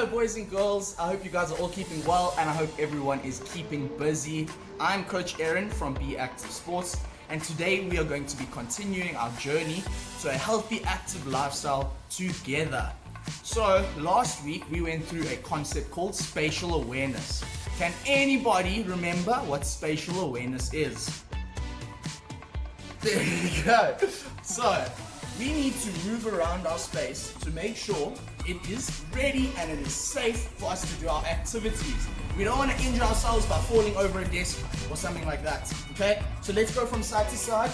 Hello boys and girls, I hope you guys are all keeping well and I hope everyone is keeping busy. I'm Coach Aaron from Be Active Sports and today we are going to be continuing our journey to a healthy active lifestyle together. So last week we went through a concept called spatial awareness. Can anybody remember what spatial awareness is? There you go. So we need to move around our space to make sure it is ready and it is safe for us to do our activities. We don't want to injure ourselves by falling over a desk or something like that. Okay? So let's go from side to side.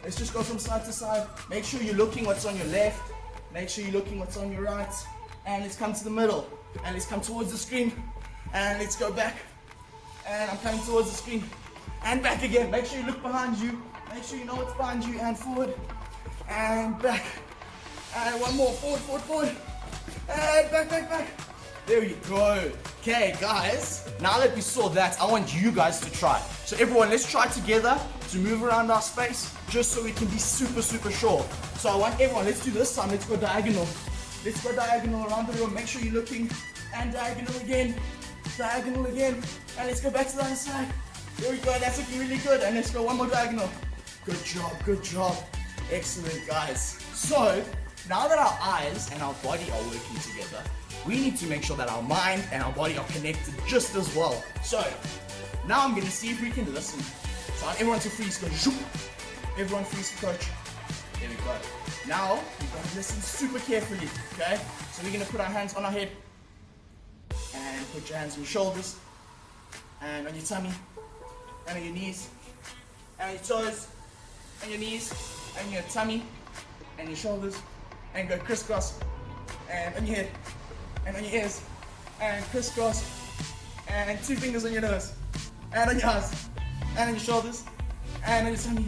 Let's just go from side to side. Make sure you're looking what's on your left. Make sure you're looking what's on your right. And let's come to the middle. And let's come towards the screen. And let's go back. And I'm coming towards the screen. And back again. Make sure you look behind you. Make sure you know what's behind you. And forward. And back. And one more. Forward, forward, forward. And back, back, back. There you go. Okay, guys. Now that we saw that, I want you guys to try. So everyone, let's try together to move around our space just so we can be super, super sure. So I want everyone, let's do this time. Let's go diagonal. Let's go diagonal around the room. Make sure you're looking. And diagonal again. Diagonal again. And let's go back to the other side. There we go. That's looking really good. And let's go one more diagonal. Good job. Good job. Excellent, guys. So now that our eyes and our body are working together, we need to make sure that our mind and our body are connected just as well. So now I'm going to see if we can listen. So I want everyone to freeze. Go zoop. Everyone freeze for coach. There we go. Now we've got to listen super carefully. Okay? So we're going to put our hands on our head and put your hands on your shoulders and on your tummy and on your knees and on your toes and your knees and your tummy and your shoulders and go crisscross and on your head and on your ears and crisscross and 2 fingers on your nose and on your eyes and on your shoulders and on your tummy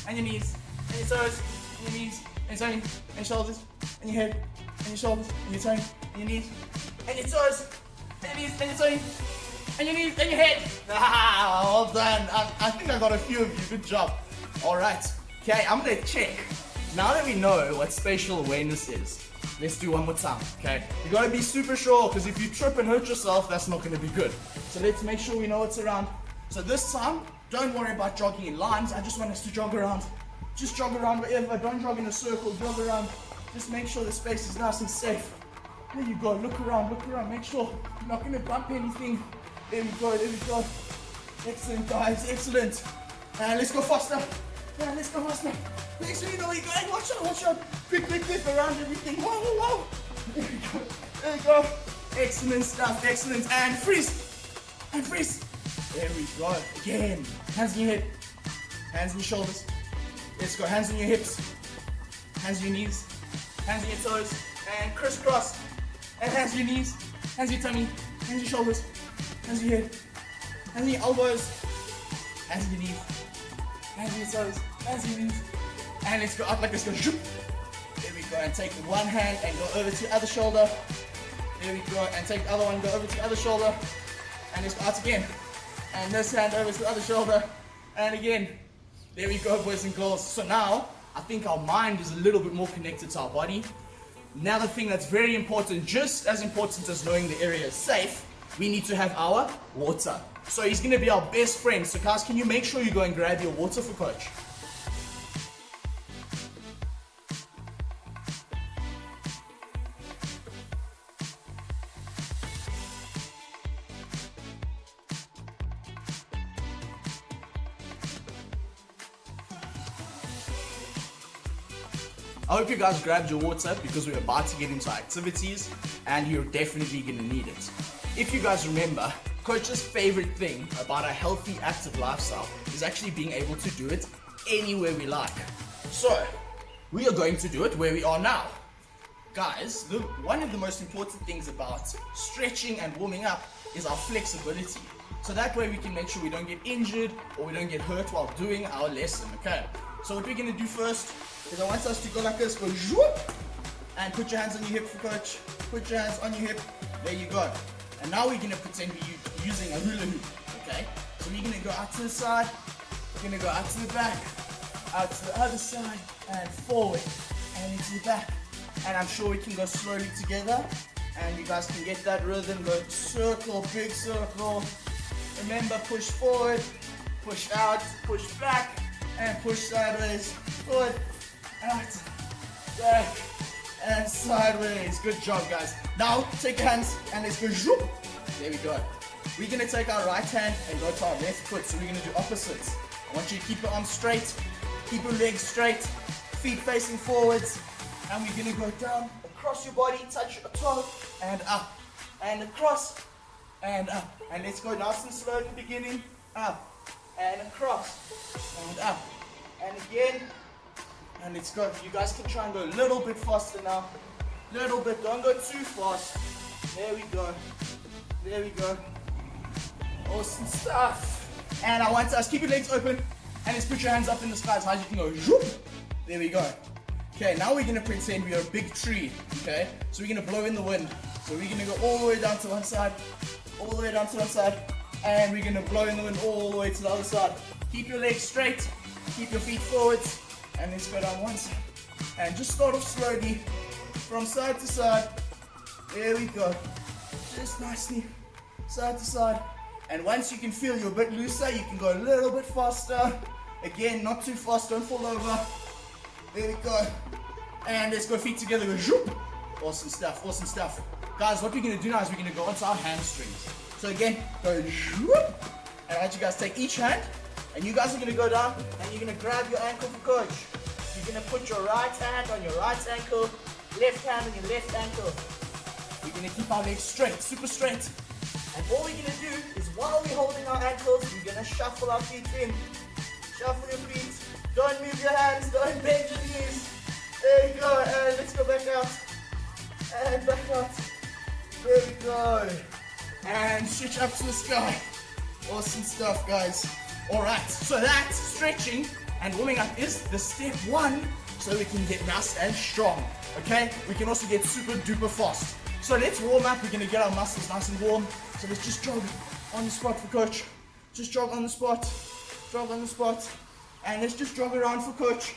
and your knees and your toes and your knees and your tummy and your shoulders and your head and your shoulders and your tummy and your knees and your toes and your knees and your tummy and your knees and your head. Ah, well done. I think I got a few of you. Good job. All right. Okay, I'm gonna check. Now that we know what spatial awareness is, let's do one more time, okay? You gotta be super sure, because if you trip and hurt yourself, that's not gonna be good. So let's make sure we know what's around. So this time, don't worry about jogging in lines. I just want us to jog around. Just jog around wherever. Don't jog in a circle, jog around. Just make sure the space is nice and safe. There you go, look around, make sure you're not gonna bump anything. There we go, there we go. Excellent, guys, excellent. And let's go faster. Yeah, let's go faster. Make sure you know where you're going. Watch out. Quick around everything. Whoa. There we go. There we go. Excellent stuff. Excellent. And freeze. There we go. Again. Hands on your head. Hands on your shoulders. Let's go. Hands on your hips. Hands on your knees. Hands on your toes. And crisscross. And hands on your knees. Hands on your tummy. Hands on your shoulders. Hands on your head. Hands on your elbows. Hands on your knees. Hands on your toes. Hands on your knees. And let's go up like this, go shoop. There we go, and take one hand and go over to the other shoulder. There we go, and take the other one, go over to the other shoulder. And let's go out again. And this hand over to the other shoulder. And again. There we go, boys and girls. So now, I think our mind is a little bit more connected to our body. Another thing that's very important, just as important as knowing the area is safe, we need to have our water. So he's going to be our best friend. So guys, can you make sure you go and grab your water for coach? I hope you guys grabbed your water because we're about to get into activities and you're definitely going to need it. If you guys remember, Coach's favorite thing about a healthy, active lifestyle is actually being able to do it anywhere we like. So, we are going to do it where we are now. Guys, one of the most important things about stretching and warming up is our flexibility. So that way we can make sure we don't get injured or we don't get hurt while doing our lesson, okay? So what we're going to do first is I want us to go like this, go zoop, and put your hands on your hip for coach. Put your hands on your hip, there you go. And now we're going to pretend we're using a hula hoop, okay? So we're going to go out to the side, we're going to go out to the back, out to the other side, and forward, and into the back. And I'm sure we can go slowly together. And you guys can get that rhythm. Go circle, big circle. Remember, push forward, push out, push back, and push sideways. Forward, out, back, and sideways. Good job, guys. Now, take your hands and let's go. Zoop. There we go. We're going to take our right hand and go to our left foot. So we're going to do opposites. I want you to keep your arms straight, keep your legs straight, feet facing forwards. And we're going to go down, across your body, touch your toe, and up, and across, and up. And let's go nice and slow in the beginning. Up, and across, and up, and again. And let's go. You guys can try and go a little bit faster now. Little bit, don't go too fast. There we go. There we go. Awesome stuff. And I want us, keep your legs open, and let's put your hands up in the sky as high as you can go. Zoop. There we go. Okay, now we're gonna pretend we are a big tree, okay? So we're gonna blow in the wind. So we're gonna go all the way down to one side, all the way down to one side, and we're gonna blow in the wind all the way to the other side. Keep your legs straight, keep your feet forwards, and let's go down one side. And just start off slowly, from side to side. There we go. Just nicely, side to side. And once you can feel you're a bit looser, you can go a little bit faster. Again, not too fast, don't fall over. There we go. And let's go feet together, go zoop. Awesome stuff, awesome stuff. Guys, what we're gonna do now is we're gonna go onto our hamstrings. So again, go zoop. And I want you guys to take each hand, and you guys are gonna go down, and you're gonna grab your ankle for coach. You're gonna put your right hand on your right ankle, left hand on your left ankle. We're gonna keep our legs straight, super straight. And all we're gonna do is while we're holding our ankles, we're gonna shuffle our feet in. Shuffle your feet. Don't move your hands, don't bend your knees. There you go, and let's go back out. And back out. There we go. And switch up to the sky. Awesome stuff, guys. Alright, so that stretching and warming up is the step one, so we can get nice and strong. Okay? We can also get super duper fast. So let's warm up. We're going to get our muscles nice and warm. So let's just jog on the spot for coach. Just jog on the spot. Jog on the spot. And let's just jog around for coach.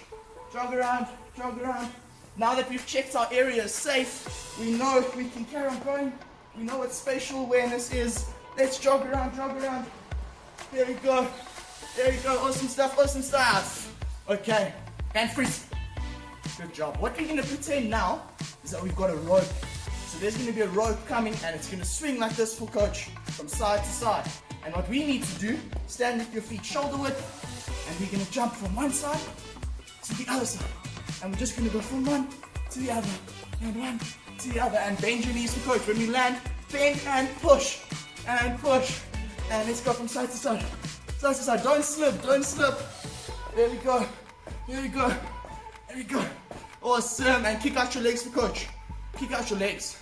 Jog around, jog around. Now that we've checked our area is safe, we know we can carry on going. We know what spatial awareness is. Let's jog around, jog around. There we go. There you go. Awesome stuff, awesome stuff. Okay, and freeze. Good job. What we're going to pretend now is that we've got a rope. So there's going to be a rope coming, and it's going to swing like this for coach from side to side. And what we need to do, stand with your feet shoulder width, and we're going to jump from one side to the other side. And we're just going to go from one to the other, and one to the other, and bend your knees for coach. When we land, bend and push, and push. And let's go from side to side, side to side. Don't slip, don't slip. There we go, there we go, there we go. Awesome, and kick out your legs for coach. Kick out your legs.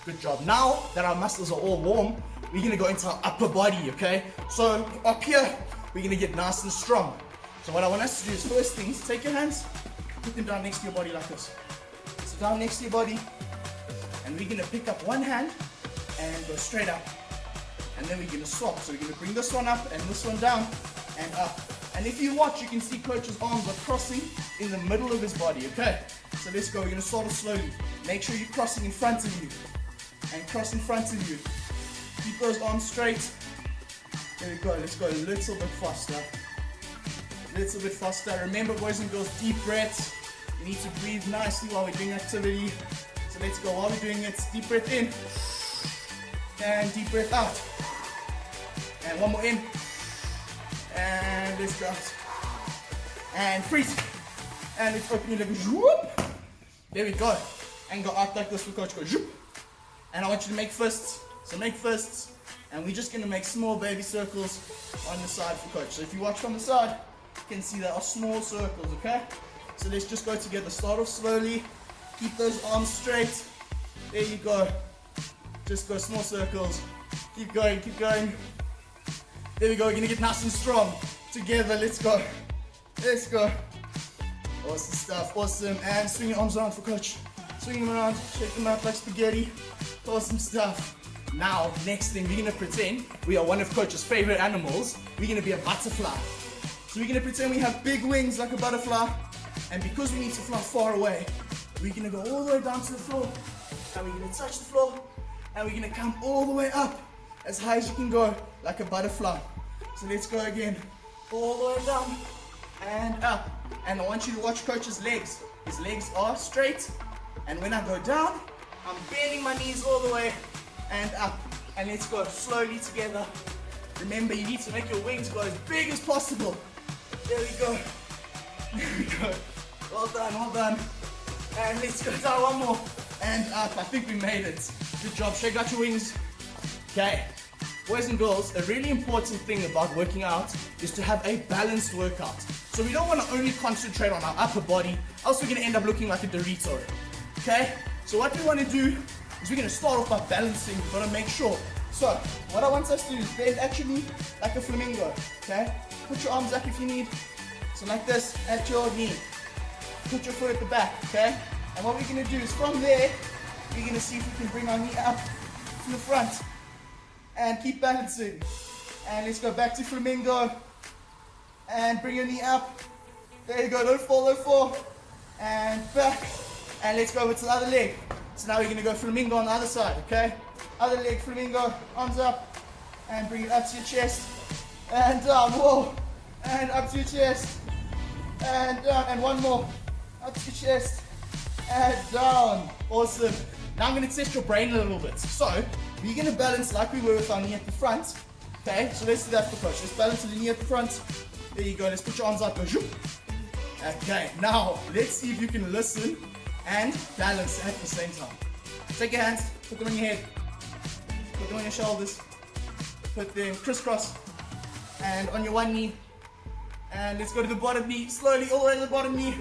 Good job. Now that our muscles are all warm, we're going to go into our upper body, okay? So up here, we're going to get nice and strong. So what I want us to do is first things, take your hands, put them down next to your body like this. So down next to your body, and we're going to pick up one hand and go straight up. And then we're going to swap. So we're going to bring this one up and this one down and up. And if you watch, you can see coach's arms are crossing in the middle of his body, okay? So let's go. We're going to start off slowly. Make sure you're crossing in front of you. And cross in front of you. Keep those arms straight. There we go. Let's go a little bit faster. A little bit faster. Remember, boys and girls, deep breaths. You need to breathe nicely while we're doing activity. So let's go. While we're doing it, deep breath in. And deep breath out. And one more in. And let's go out. And freeze. And let's open your legs. There we go. And go out like this for coach. Go. And I want you to make fists. So make fists. And we're just going to make small baby circles on the side for coach. So if you watch from the side, you can see there are small circles, okay? So let's just go together. Start off slowly. Keep those arms straight. There you go. Just go small circles. Keep going, keep going. There we go. We're going to get nice and strong. Together, let's go. Let's go. Awesome stuff, awesome. And swing your arms around for coach. Swing them around, shake them out like spaghetti. Awesome stuff. Now, next thing, we're going to pretend we are one of coach's favorite animals. We're going to be a butterfly. So we're going to pretend we have big wings like a butterfly. And because we need to fly far away, we're going to go all the way down to the floor. and we're gonna touch the floor, and we're gonna come all the way up as high as you can go, like a butterfly. So let's go again, all the way down and up. And I want you to watch Coach's legs. His legs are straight, and when I go down, I'm bending my knees all the way and up. And let's go slowly together. Remember, you need to make your wings go as big as possible. There we go. There we go. Well done, well done. And let's go down one more. And up. I think we made it. Good job. Shake out your wings. Okay. Boys and girls, a really important thing about working out is to have a balanced workout. So we don't want to only concentrate on our upper body, else we're going to end up looking like a Dorito. Okay? So what we want to do is we're going to start off by balancing. We've got to make sure. So what I want us to do is bend actually like a flamingo. Okay? Put your arms up if you need. So like this at your knee. Put your foot at the back. Okay? And what we're going to do is from there, we're going to see if we can bring our knee up to the front. And keep balancing. And let's go back to flamingo. And bring your knee up. There you go. Don't fall, don't fall. And back. And let's go over to the other leg. So now we're going to go flamingo on the other side, okay? Other leg, flamingo. Arms up. And bring it up to your chest. And down. Whoa. And up to your chest. And down. And one more. Up to your chest. And down. Awesome. Now I'm going to test your brain a little bit. So, we're going to balance like we were with our knee at the front. Okay, so let's do that for Coach. Let's balance with the knee at the front. There you go. Let's put your arms up. Go. Okay, now let's see if you can listen and balance at the same time. Take your hands, put them on your head, put them on your shoulders, put them crisscross, and on your one knee. And let's go to the bottom knee, slowly all the way to the bottom knee.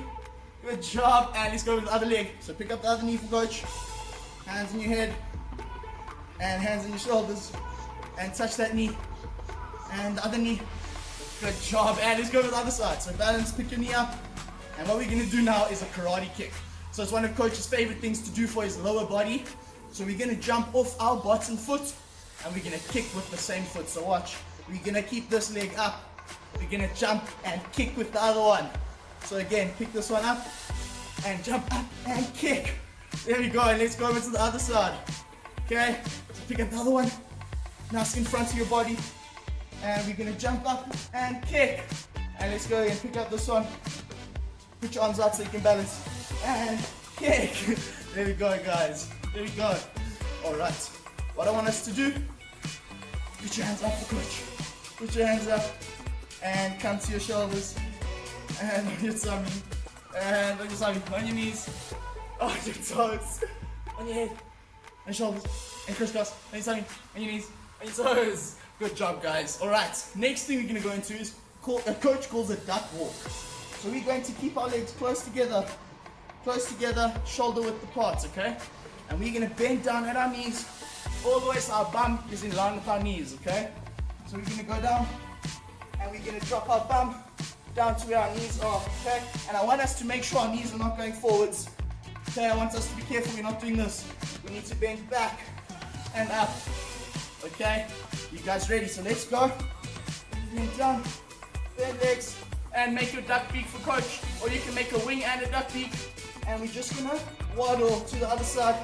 Good job. And let's go with the other leg. So pick up the other knee for Coach. Hands on your head. And hands on your shoulders. And touch that knee. And the other knee. Good job. And let's go to the other side. So balance, pick your knee up. And what we're going to do now is a karate kick. So it's one of Coach's favorite things to do for his lower body. So we're going to jump off our bottom foot. And we're going to kick with the same foot. So watch. We're going to keep this leg up. We're going to jump and kick with the other one. So again, pick this one up. And jump up and kick. There we go. And let's go over to the other side. Okay, so pick up the other one. Now it's in front of your body. And we're going to jump up and kick. And let's go again, pick up this one. Put your arms out so you can balance. And kick. There we go, guys. There we go. Alright, what I want us to do, put your hands up for Coach. Put your hands up and come to your shoulders. And on your tummy. And on your tummy. On your knees. On your toes. On your head. On your shoulders, and crisscross, on your tummy, on your knees, on your toes. Good job, guys. Alright, next thing we're going to go into is Coach calls a duck walk. So we're going to keep our legs close together, shoulder width apart, okay? And we're going to bend down at our knees, all the way so our bum is in line with our knees, okay? So we're going to go down, and we're going to drop our bum down to where our knees are, okay? And I want us to make sure our knees are not going forwards. Okay, I want us to be careful we're not doing this. We need to bend back and up. Okay, you guys ready? So let's go. Bend down, bend legs, and make your duck beak for Coach. Or you can make a wing and a duck beak. And we're just gonna waddle to the other side.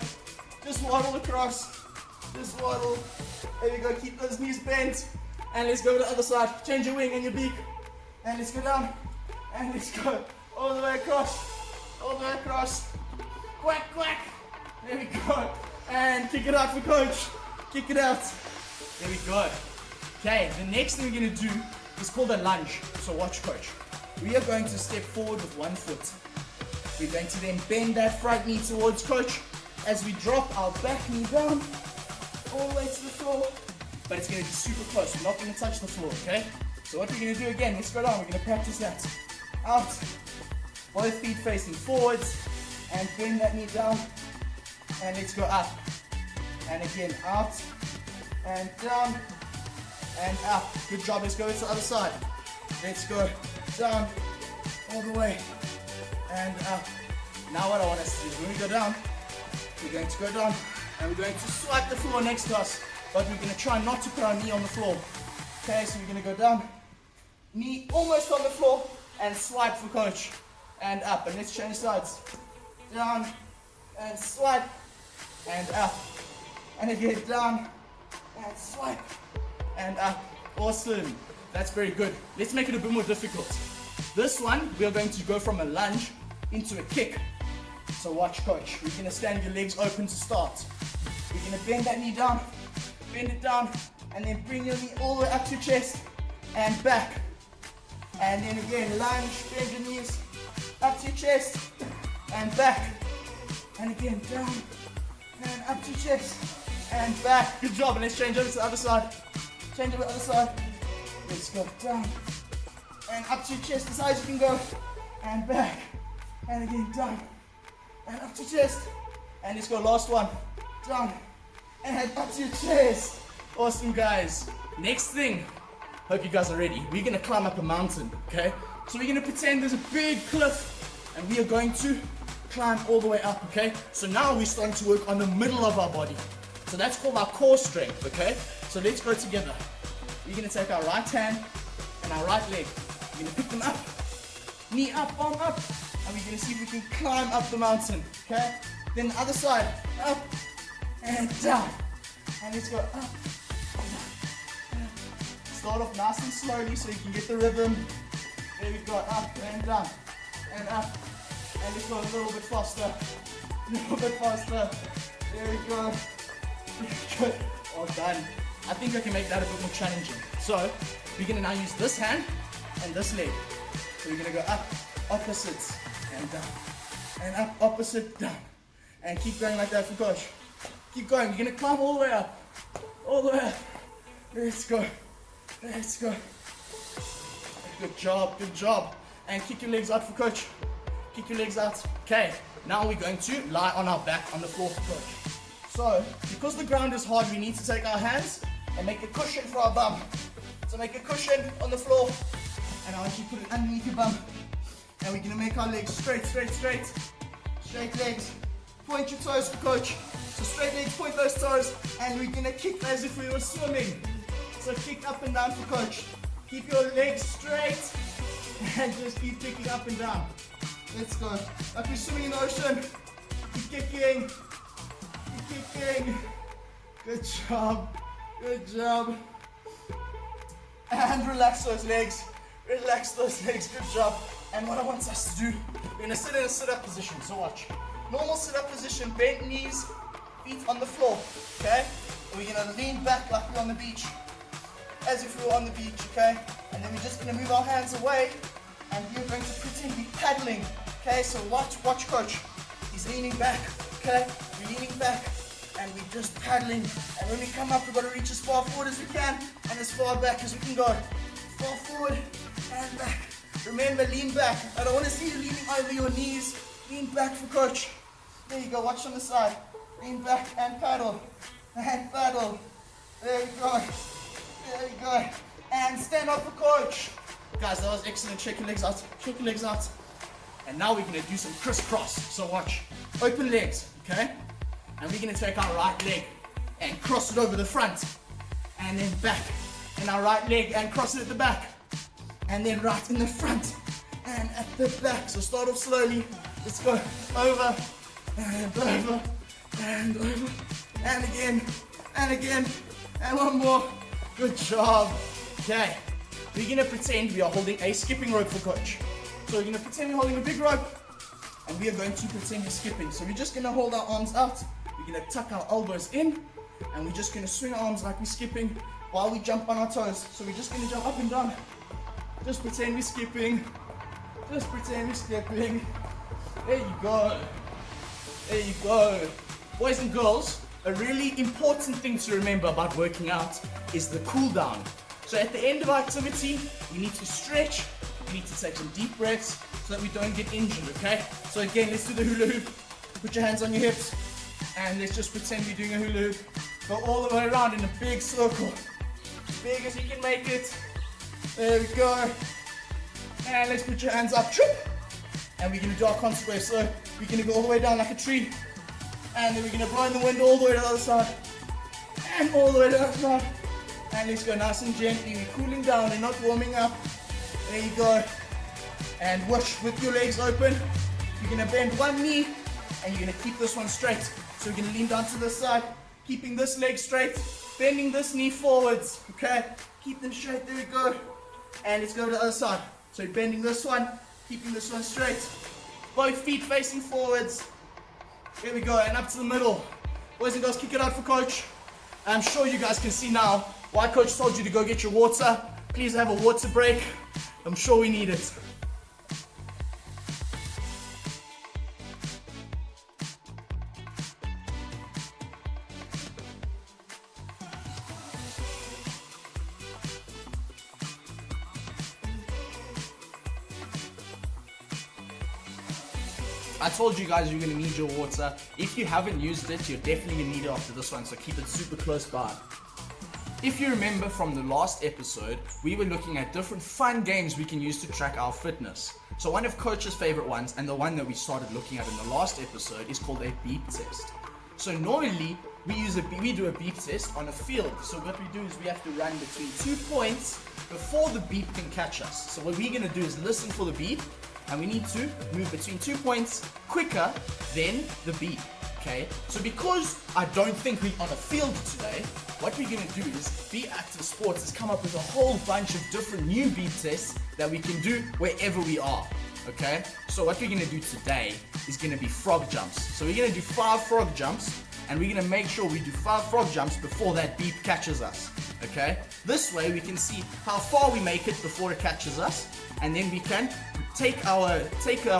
Just waddle across. Just waddle. There we go, keep those knees bent. And let's go to the other side. Change your wing and your beak. And let's go down. And let's go all the way across. All the way across. Quack, quack. There we go. And kick it out for Coach. Kick it out. There we go. Okay, the next thing we're going to do is called a lunge. So watch Coach. We are going to step forward with one foot. We're going to then bend that front knee towards Coach as we drop our back knee down all the way to the floor. But it's going to be super close. We're not going to touch the floor, okay? So what we're going to do again, let's go down. We're going to practice that. Out. Both feet facing forwards. And bend that knee down. And let's go up. And again, out. And down. And up. Good job. Let's go to the other side. Let's go down. All the way. And up. Now what I want us to do is when we go down, we're going to go down. And we're going to swipe the floor next to us. But we're going to try not to put our knee on the floor. Okay, so we're going to go down. Knee almost on the floor. And swipe for Coach. And up. And let's change sides. Down and swipe and up, and again down, and swipe, and up. Awesome. That's very good. Let's make it a bit more difficult. This one, we are going to go from a lunge into a kick. So watch, coach. We're going to stand your legs open to start. We're going to bend that knee down, bend it down, and then bring your knee all the way up to your chest and back. And then again, lunge, bend your knees up to your chest and back. And again, down and up to your chest and back. Good job. And let's change over to the other side. Change over to the other side. Let's go down and up to your chest as high as you can go. And back. And again, down and up to your chest. And let's go, last one. Down and up to your chest. Awesome, guys. Next thing, hope you guys are ready. We're going to climb up a mountain, okay? So we're going to pretend there's a big cliff and we are going to climb all the way up, okay? So now we're starting to work on the middle of our body. So that's called our core strength, okay? So let's go together. We're going to take our right hand and our right leg. We're going to pick them up, knee up, arm up, and we're going to see if we can climb up the mountain, okay? Then the other side, up and down. And let's go up. Start off nice and slowly so you can get the rhythm. There we go, up and down and up. And let's go a little bit faster. A little bit faster. There we go. Good. All done. I think I can make that a bit more challenging. So we're going to now use this hand and this leg. So we're going to go up, opposites, and down. And up, opposite, down. And keep going like that for coach. Keep going. You're going to climb all the way up. All the way up. Let's go. Let's go. Good job, good job. And kick your legs out for coach. Kick your legs out. Okay, now we're going to lie on our back on the floor for coach. So, because the ground is hard, we need to take our hands and make a cushion for our bum. So make a cushion on the floor, and I want you to put it underneath your bum. And we're gonna make our legs straight, straight, straight. Straight legs. Point your toes for coach. So straight legs, point those toes, and we're gonna kick as if we were swimming. So kick up and down for coach. Keep your legs straight and just keep kicking up and down. Let's go. Like we're swimming in the ocean. Keep kicking. Keep kicking. Good job. Good job. And relax those legs. Relax those legs. Good job. And what I want us to do, we're going to sit in a sit-up position. So watch. Normal sit-up position, bent knees, feet on the floor. Okay? And we're going to lean back like we're on the beach. As if we were on the beach, okay? And then we're just going to move our hands away and we're going to pretend we're paddling, okay? So watch coach. He's leaning back, okay? We're leaning back and we're just paddling. And when we come up, we've got to reach as far forward as we can and as far back as we can go. Far forward and back. Remember, lean back. I don't want to see you leaning over your knees. Lean back for coach. There you go, watch on the side. Lean back and paddle. And paddle. There we go. There you go. And stand up for coach. Guys, that was excellent. Shake your legs out. Shake your legs out. And now we're going to do some crisscross. So watch. Open legs, okay? And we're going to take our right leg and cross it over the front. And then back. And our right leg and cross it at the back. And then right in the front. And at the back. So start off slowly. Let's go. Over. And over. And over. And again. And again. And one more. Good job. Okay, we're going to pretend we are holding a skipping rope for coach. So we're going to pretend we're holding a big rope and we are going to pretend we're skipping. So we're just going to hold our arms out, we're going to tuck our elbows in and we're just going to swing our arms like we're skipping while we jump on our toes. So we're just going to jump up and down. Just pretend we're skipping. Just pretend we're skipping. There you go. There you go. Boys and girls, a really important thing to remember about working out is the cool down. So at the end of our activity, we need to stretch, we need to take some deep breaths so that we don't get injured, okay? So again, let's do the hula hoop. Put your hands on your hips and let's just pretend we're doing a hula hoop. Go all the way around in a big circle. As big as you can make it. There we go. And let's put your hands up. And we're going to do our concert wave. So we're going to go all the way down like a tree. And then we're going to blow in the wind all the way to the other side. And all the way to the other side. And let's go nice and gently. We're cooling down and not warming up. There you go. And whoosh with your legs open. You're going to bend one knee and you're going to keep this one straight. So we're gonna lean down to the side, keeping this leg straight, bending this knee forwards, okay? Keep them straight, there we go. And let's go to the other side. So you're bending this one, keeping this one straight. Both feet facing forwards. Here we go, and up to the middle. Boys and girls, kick it out for coach. I'm sure you guys can see now why coach told you to go get your water. Please have a water break. I'm sure we need it. I told you guys you're going to need your water. If you haven't used it, you're definitely going to need it after this one, so keep it super close by. If you remember from the last episode, we were looking at different fun games we can use to track our fitness. So one of Coach's favorite ones, and the one that we started looking at in the last episode, is called a beep test. So normally, we do a beep test on a field. So what we do is we have to run between 2 points before the beep can catch us. So what we're going to do is listen for the beep, and we need to move between 2 points quicker than the beep, okay? So because I don't think we're on a field today, what we're gonna do is Be Active Sports has come up with a whole bunch of different new beep tests that we can do wherever we are, okay? So what we're gonna do today is gonna be frog jumps. So we're gonna do 5 frog jumps, and we're gonna make sure we do 5 frog jumps before that beep catches us, okay? This way we can see how far we make it before it catches us, and then we can take our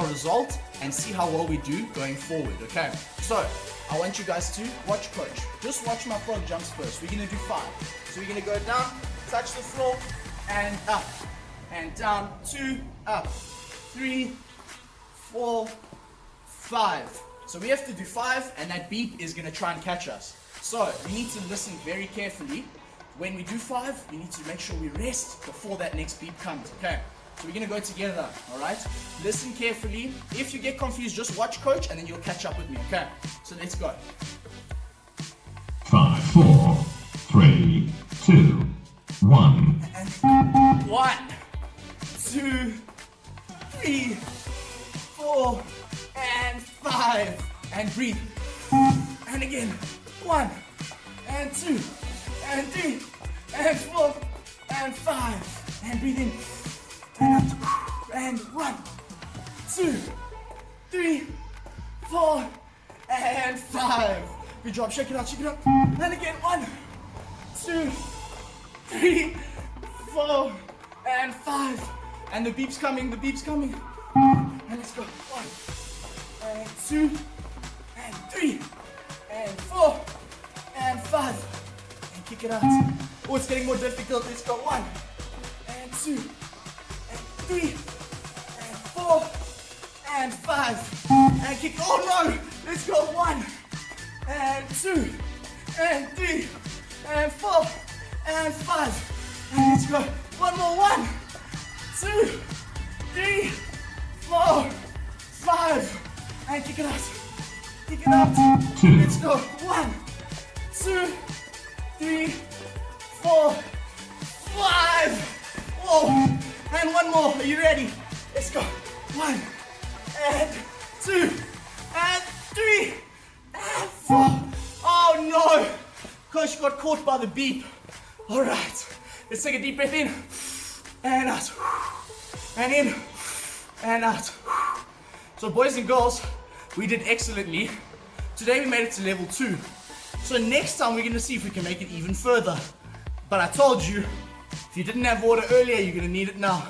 result and see how well we do going forward, okay? So I want you guys to watch coach. Just watch my frog jumps first. We're gonna do 5. So we're gonna go down, touch the floor, and up, and down, 2, up, 3, 4, 5. So we have to do 5, and that beep is gonna try and catch us. So we need to listen very carefully. When we do 5, we need to make sure we rest before that next beep comes, okay? So we're gonna go together, alright? Listen carefully. If you get confused, just watch coach and then you'll catch up with me, okay? So let's go. 5, 4, 3, 2, 1. And 1, 2, 3, 4, and 5. And breathe. And again. 1, and 2, and 3, and 4, and 5. And breathe in. And out, and 1, 2, 3, 4, and 5. Good job, shake it out, shake it out. And again, 1, 2, 3, 4, and 5. And the beep's coming, the beep's coming. And let's go, 1, and 2, and 3, and 4, and 5. And kick it out. Oh, it's getting more difficult. Let's go, 1, and 2, 3, and 4, and 5, and kick, oh no, let's go, 1, and 2, and 3, and 4, and 5, and let's go, one more, 1, 2, 3, 4, 5, and kick it out, let's go, 1, 2, 3, 4, 5, whoa. And one more. Are you ready? Let's go. 1, and 2, and 3, and 4. Oh no! Coach got caught by the beep. Alright. Let's take a deep breath in. And out. And in. And out. So boys and girls, we did excellently. Today we made it to level 2. So next time we're going to see if we can make it even further. But I told you, if you didn't have water earlier, you're gonna need it now.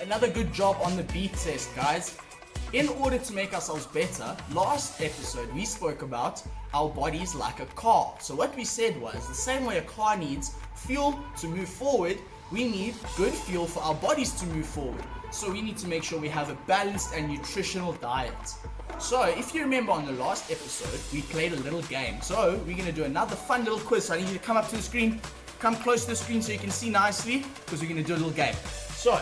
Another good job on the beep test, guys. In order to make ourselves better, last episode we spoke about our bodies like a car. So what we said was, the same way a car needs fuel to move forward, we need good fuel for our bodies to move forward. So we need to make sure we have a balanced and nutritional diet. So if you remember on the last episode, we played a little game. So we're gonna do another fun little quiz. So I need you to come up to the screen, come close to the screen so you can see nicely, because we're gonna do a little game. So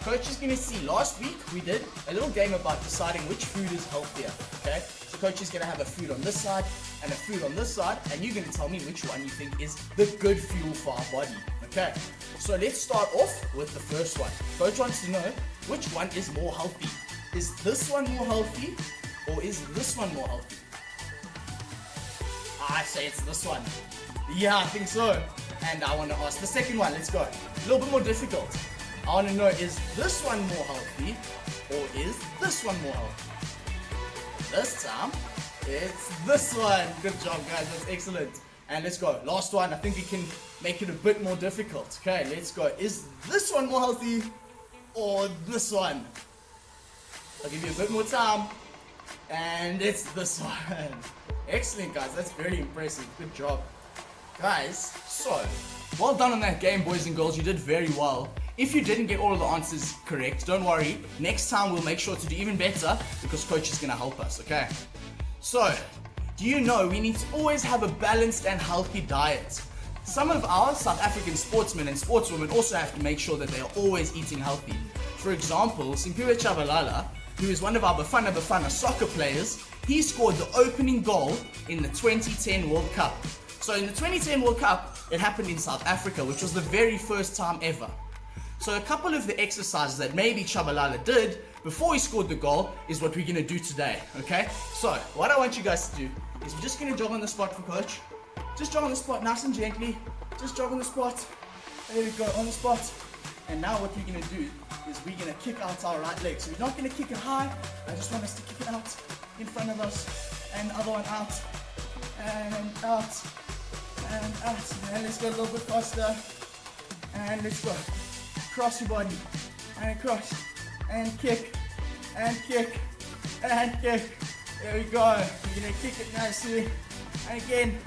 Coach is going to see, last week we did a little game about deciding which food is healthier, okay? So coach is going to have a food on this side and a food on this side, and you're going to tell me which one you think is the good fuel for our body, okay? So let's start off with the first one. Coach wants to know which one is more healthy. Is this one more healthy or is this one more healthy? I say it's this one. Yeah, I think so. And I want to ask the second one. Let's go. A little bit more difficult. I want to know, is this one more healthy or is this one more healthy? This time, it's this one. Good job, guys. That's excellent. And let's go. Last one. I think we can make it a bit more difficult. Okay, let's go. Is this one more healthy or this one? I'll give you a bit more time. And it's this one. Excellent, guys. That's very impressive. Good job. Guys, so, well done on that game, boys and girls. You did very well. If you didn't get all of the answers correct, don't worry. Next time we'll make sure to do even better because coach is going to help us, okay? So, do you know we need to always have a balanced and healthy diet? Some of our South African sportsmen and sportswomen also have to make sure that they are always eating healthy. For example, Simpiwe Tshabalala, who is one of our Bafana soccer players, he scored the opening goal in the 2010 World Cup. So in the 2010 World Cup, it happened in South Africa, which was the very first time ever. So a couple of the exercises that maybe Tshabalala did before he scored the goal is what we're going to do today, okay? So what I want you guys to do is we're just going to jog on the spot for coach. Just jog on the spot nice and gently. Just jog on the spot. There we go, on the spot. And now what we're going to do is we're going to kick out our right leg. So we're not going to kick it high. I just want us to kick it out in front of us. And the other one out. And out. And out. And let's go a little bit faster. And let's go. Cross your body. And cross. And kick. And kick. And kick. There we go. We're going to kick it nicely. And again.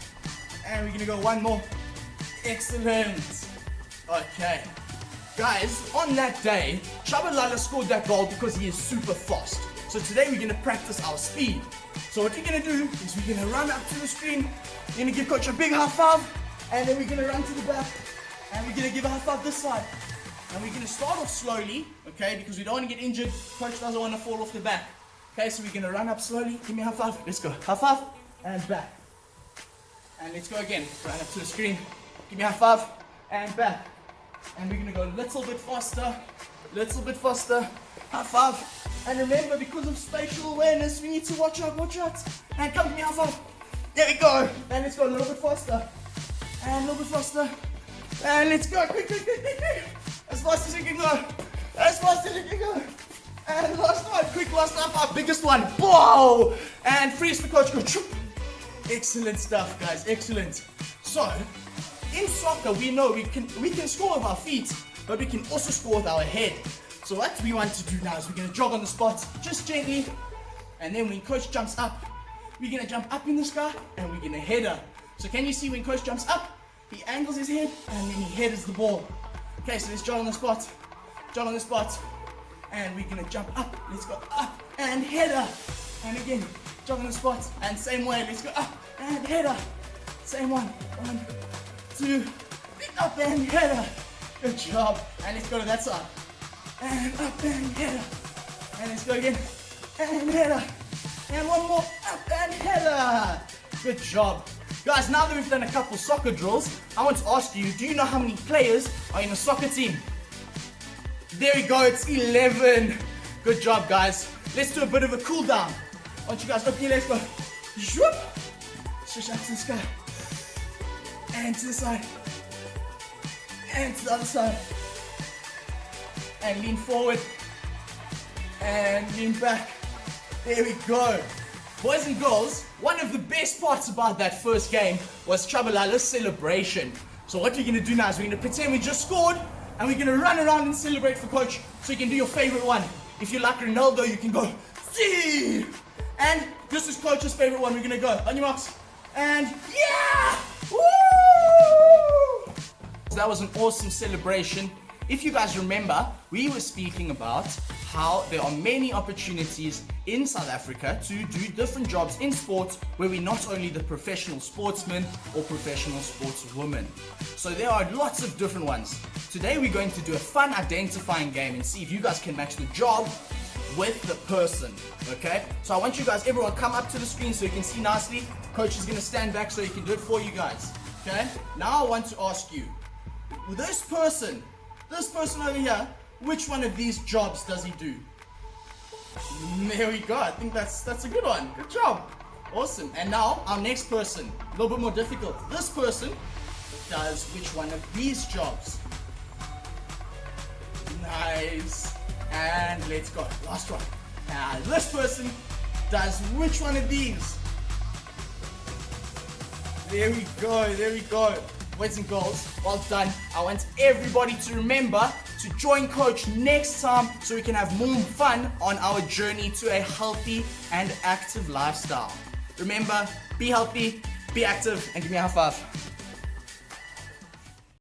And we're going to go one more. Excellent. Okay. Guys, on that day, Tshabalala scored that goal because he is super fast. So today we're going to practice our speed. So what we're going to do is we're going to run up to the screen. We're going to give coach a big high five. And then we're going to run to the back. And we're going to give a high five this side. And we're going to start off slowly, okay, because we don't want to get injured. Coach doesn't want to fall off the back. Okay, so we're going to run up slowly. Give me a high five. Let's go. High five. And back. And let's go again. Run up to the screen. Give me a high five. And back. And we're going to go a little bit faster. Little bit faster. High five. And remember, because of spatial awareness, we need to watch out, watch out. And come to me, high five. There we go. And let's go a little bit faster. And a little bit faster. And let's go. Quick, quick, quick, quick, quick. As fast as you can go. As fast as you can go. And last one. Quick, last time. Our biggest one. Whoa. And freeze the coach. Go. Excellent stuff, guys. Excellent. So, in soccer, we know we can score with our feet, but we can also score with our head. So what we want to do now is we're going to jog on the spot, just gently. And then when coach jumps up, we're going to jump up in the sky, and we're going to header. So can you see when coach jumps up, he angles his head, and then he headers the ball. Okay, so let's jog on the spot. Jog on the spot. And we're going to jump up. Let's go up and header. And again, jog on the spot. And same way, let's go up and header. Same one. 1, 2, up and header. Good job. And let's go to that side. And up and header. And let's go again. And header. And one more. Up and header. Good job. Guys, now that we've done a couple soccer drills, I want to ask you, do you know how many players are in a soccer team? There we go, it's 11. Good job, guys. Let's do a bit of a cool down. I want you guys to open your legs, go. Zhoop. Stretch out to the sky. And to the side. And to the other side. And lean forward. And lean back. There we go. Boys and girls, one of the best parts about that first game was Tshabalala's celebration. So what we're going to do now is we're going to pretend we just scored, and we're going to run around and celebrate for coach, so you can do your favorite one. If you like Ronaldo, you can go, see! And this is coach's favorite one. We're going to go, on your marks, and yeah! Woo! That was an awesome celebration. If you guys remember, we were speaking about how there are many opportunities in South Africa to do different jobs in sports where we're not only the professional sportsmen or professional sportswomen. So there are lots of different ones. Today we're going to do a fun identifying game and see if you guys can match the job with the person, okay? So I want you guys, everyone, come up to the screen so you can see nicely. Coach is gonna stand back so he can do it for you guys, okay? Now I want to ask you, this person over here, which one of these jobs does he do? There we go. I think that's a good one. Good job. Awesome. And now our next person, a little bit more difficult. This person does which one of these jobs? Nice. And let's go. Last one. This person does which one of these? There we go. There we go. Boys and girls, well done. I want everybody to remember to join Coach next time so we can have more fun on our journey to a healthy and active lifestyle. Remember, be healthy, be active, and give me a high five.